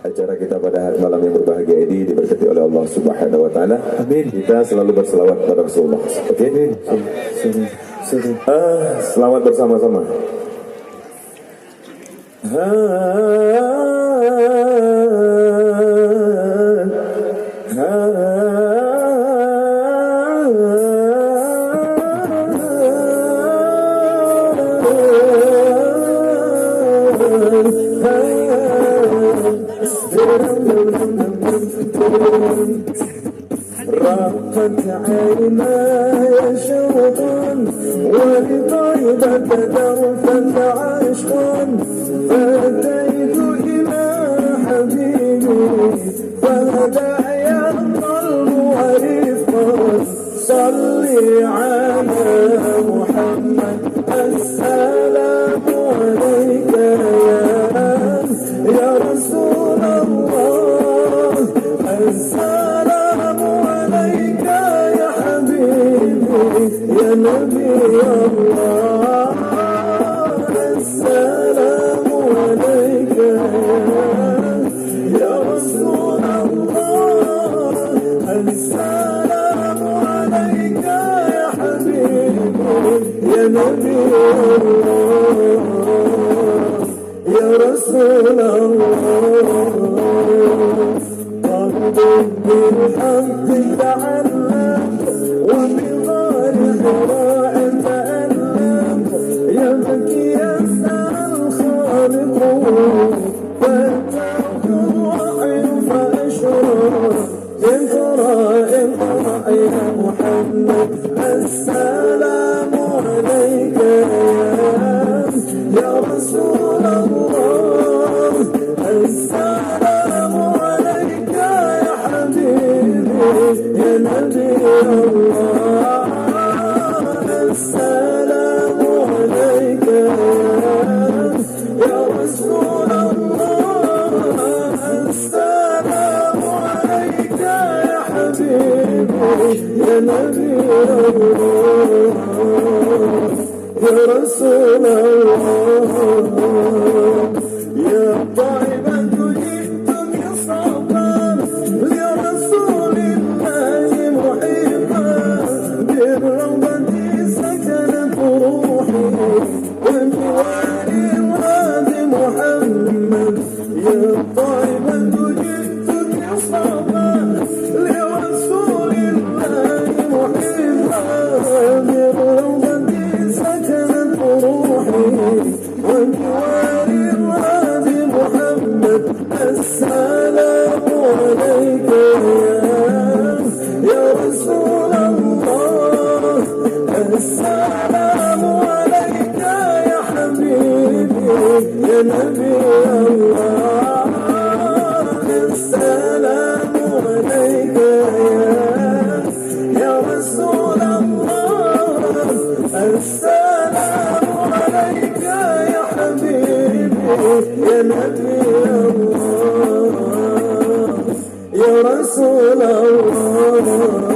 acara kita pada malam yang berbahagia ini diberkati oleh Allah Subhanahu wa taala. Amin. Kita selalu berselawat pada Rasulullah. Oke? Selawat bersama-sama. رقت عيناي شوقا ولطيبة درفا عشقا فأتيت إلى حبيبي فهداي القلب ورفقا صلي على محمد السلام عليك يا رسول الله السلام عليك يا حبيبي يا نبي الله السلام عليك يا رسول الله السلام عليك يا حبيبي يا نبي الله يا رسول الله قلب بالحق تعلم وبغار حراء تألم يبكي يسأل الخالق فاتاه الوحي فأشرق اقرأ يا محمد السلام عليك يا رسول الله السلام عليك يا حبيبي يا نبي الله السلام عليك يا رسول الله السلام عليك يا حبيبي يا نبي الله يا رسول الله يا طيبة جئتك صعبا لرسول الله محبا بالروضة سكنت روحي وبوار الواد محمد يا طيبة جئتك صعبا لرسول الله محبا بالروضة سكنت روحي وبوار الواد محمد السلام عليك يا رسول الله السلام عليك يا حبيبي يا نبي الله السلام عليك يا رسول الله السلام عليك يا حبيبي يا نبي الله يا رسول الله